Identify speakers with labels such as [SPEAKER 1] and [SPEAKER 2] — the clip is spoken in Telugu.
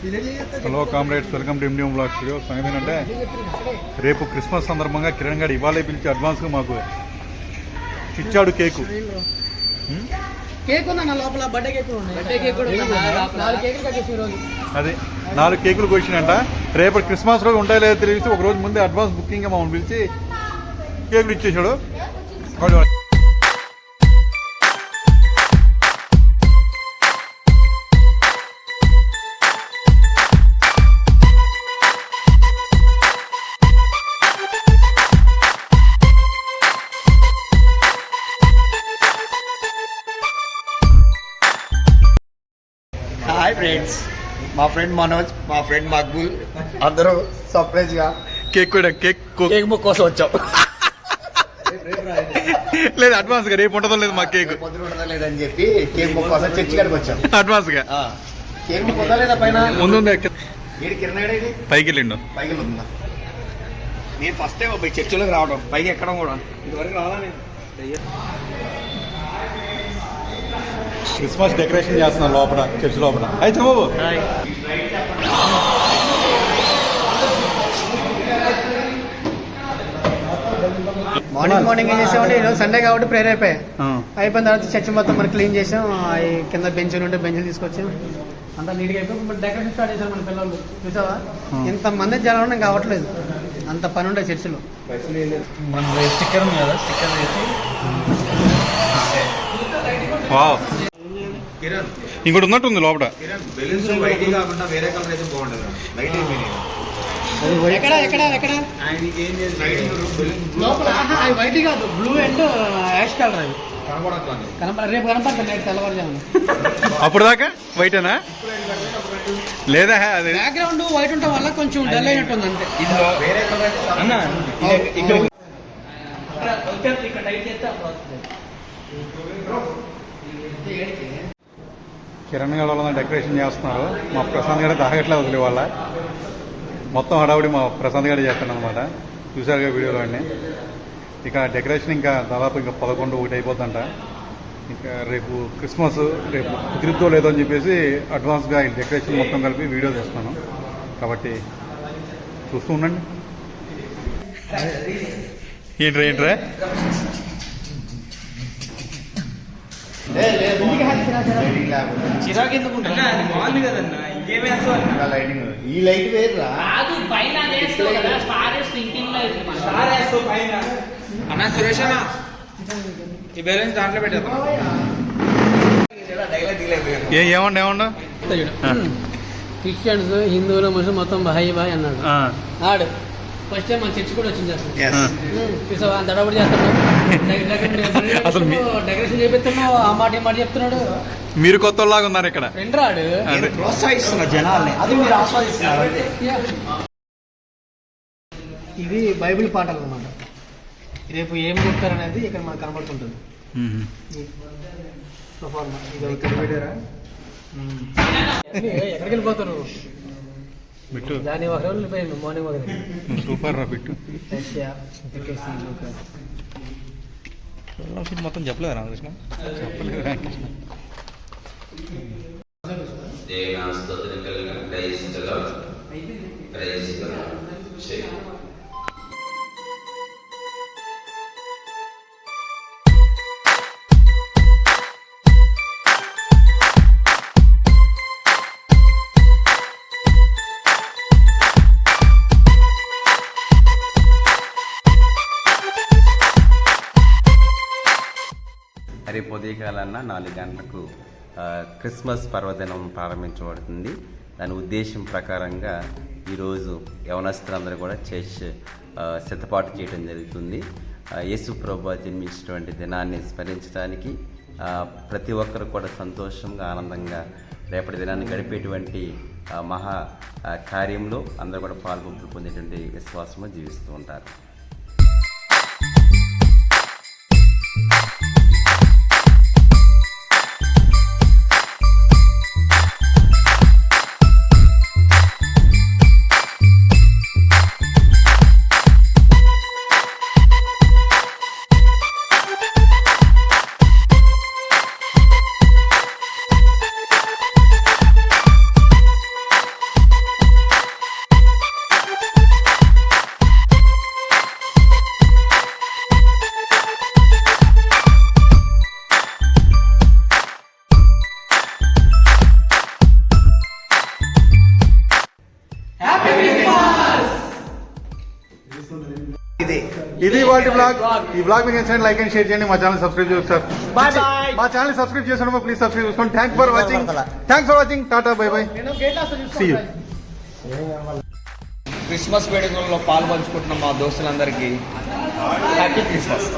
[SPEAKER 1] Hello comrades, welcome to MDM Vlog studio. సంగతి ఏంటంటే రేపు క్రిస్మస్ సందర్భంగా కిరణ్ గారు ఇవాళ పిలిచి అడ్వాన్స్గా మాకు ఇచ్చాడు కేకు. అది 4 కేకులు కోసినంట. రేపు క్రిస్మస్ రోజు ఉంటాయో లేదో తెలిసి ఒక రోజు ముందే అడ్వాన్స్ బుకింగ్గా మమ్మల్ని పిలిచి కేకులు ఇచ్చేసాడు.
[SPEAKER 2] హాయ్ ఫ్రెండ్స్, మా ఫ్రెండ్ మనోజ్, మా ఫ్రెండ్ మక్బుల్ అందరూ సర్ప్రైజ్ గా
[SPEAKER 1] కేక్ కేక్
[SPEAKER 2] కోసం వచ్చాం.
[SPEAKER 1] లేదు అడ్వాన్స్ గా రేపు ఉంటుందో లేదు మా కేక్
[SPEAKER 2] పొద్దున ఉండదా లేదని చెప్పి కేక్ ముక్క కోసం చర్చి కాడికి వచ్చాం.
[SPEAKER 1] అడ్వాన్స్ గా
[SPEAKER 2] కేక్ ముక్క ఉందా లేదా పైన
[SPEAKER 1] ముందు
[SPEAKER 2] ఏడు కిరణ్
[SPEAKER 1] పైకి వెళ్ళిండు.
[SPEAKER 2] పైకి ఉందా? నేను ఫస్ట్ టైం పోయి చర్చిలోకి రావడం, పైకి ఎక్కడం కూడా ఇంతవరకు రావాలా. నేను
[SPEAKER 1] క్రిస్మస్ డెకరేషన్ చేస్తున్నాను లోపల, చర్చ్ లోపల. అయితే బాబు
[SPEAKER 3] మార్నింగ్ ఏం చేసామంటే ఈరోజు సండే కాబట్టి ప్రేయర్ అయిపోయిన తర్వాత చర్చ్ మొత్తం మనం క్లీన్ చేసాం. కింద బెంచ్లు ఉంటే బెంచ్లు తీసుకొచ్చాం. అంతా నీట్గా అయిపోయి డెకరేషన్ స్టార్ట్ చేశారు మన పిల్లలు. చూసావా ఇంతమంది జనం ఇంకా అవ్వట్లేదు, అంత పని ఉండే చర్చిలో.
[SPEAKER 2] స్టిక్కర్ ఉంది కదా, స్టిక్కర్ వేసి
[SPEAKER 1] ఇంకోటి ఉన్నట్టుంది లోపల.
[SPEAKER 3] వైట్ కాదు, బ్లూ అండ్ యాష్ కలర్. అవి రేపు కనపడుతుంది తెల్లవారుజామున.
[SPEAKER 1] అప్పుడు దాకా వైటేనా లేదా? అది
[SPEAKER 3] బ్యాక్గ్రౌండ్ వైట్ ఉండటం వల్ల కొంచెం డల్ అయినట్టుంది అంతే.
[SPEAKER 1] కిరణ్ గారు వాళ్ళ డెకరేషన్ చేస్తున్నారు. మా ప్రశాంత్ గారు తాగట్లే వదిలే వాళ్ళ మొత్తం హడావుడి మా ప్రశాంత్ గారు చేస్తాను అనమాట. చూసారుగా వీడియోలో అన్నీ. ఇక డెకరేషన్ ఇంకా దాదాపు ఇంకా 11-1 అయిపోతుందంట. ఇంకా రేపు క్రిస్మస్, రేపు కుదిరిద్దో లేదో అని చెప్పేసి అడ్వాన్స్గా ఈ డెకరేషన్ మొత్తం కలిపి వీడియో చేస్తున్నాను. కాబట్టి చూస్తూ ఉండండి. ఏంట్రా
[SPEAKER 2] చిరాకు ఎందుకు ఈ లైట్ వేరురా అన్నా. సురేష్ అన్న ఈ బ్యాలెన్స్ దాంట్లో పెట్టారు.
[SPEAKER 1] ఏమండా
[SPEAKER 3] క్రిస్టియన్స్, హిందువులు, ముస్లిం మొత్తం బాయ్ అన్నాడు. ఆడు ఫస్ట్ టైం మన చర్చ్ కూడా వచ్చింది. చూసావా దడబడి చేస్తున్నాడు, అసలు డెకరేషన్ చేపిస్తున్నావు, ఆ మాట మాట చెప్తున్నాడు.
[SPEAKER 1] మీరు కొత్త లాగా ఉన్నారు ఇక్కడ.
[SPEAKER 3] ఫ్రెండ్ రాడు
[SPEAKER 2] ప్రోత్సహిస్తున్నా జనాల్ని, అది మీరు ఆస్వాదిస్తున్నారు.
[SPEAKER 3] ఇది బైబిల్ పాటలు అన్నమాట. రేపు ఏం చెప్తారనేది ఇక్కడ మనకు కనబడుతుంటుంది. ఎక్కడికి వెళ్ళిపోతారు?
[SPEAKER 1] బిట్టు
[SPEAKER 3] దాని ఒక రోజు వెళ్ళిపోయాను మార్నింగ్ వరకు.
[SPEAKER 1] సూపర్ రా బిట్టు. మొత్తం చెప్పలేదు రామకృష్ణ, చెప్పలేదు రామకృష్ణ.
[SPEAKER 4] రేపు ఉదయకాలన్న 4 గంటలకు క్రిస్మస్ పర్వదినం ప్రారంభించబడుతుంది. దాని ఉద్దేశం ప్రకారంగా ఈరోజు యవనస్తులందరూ కూడా చర్చ్ సిద్ధపాటు చేయడం జరుగుతుంది. యేసు ప్రభువు జన్మించినటువంటి దినాన్ని స్మరించడానికి ప్రతి ఒక్కరు కూడా సంతోషంగా, ఆనందంగా రేపటి దినాన్ని గడిపేటువంటి మహా కార్యంలో అందరూ కూడా పాల్గొంటూ పొందేటువంటి విశ్వాసము జీవిస్తూ ఉంటారు.
[SPEAKER 1] ఇది వాటి బ్లాగ్. ఈ బ్లాగ్ మీకు నచ్చినట్లయితే లైక్ అండ్ షేర్ చేయండి. మా ఛానల్ సబ్స్క్రైబ్ చేస్తారు. మా ఛానల్ సబ్స్క్రైబ్ చేసిన ప్లీజ్ సబ్స్క్రైబ్ చేసుకోండి. Thanks for watching. Tata bye bye.
[SPEAKER 3] నేను గేట్ లాస్ట్
[SPEAKER 1] See you.
[SPEAKER 2] క్రిస్మస్ వేడుకల్లో పాలు పంచుకుంటున్న మా దోస్తులందరికీ హ్యాపీ క్రిస్మస్.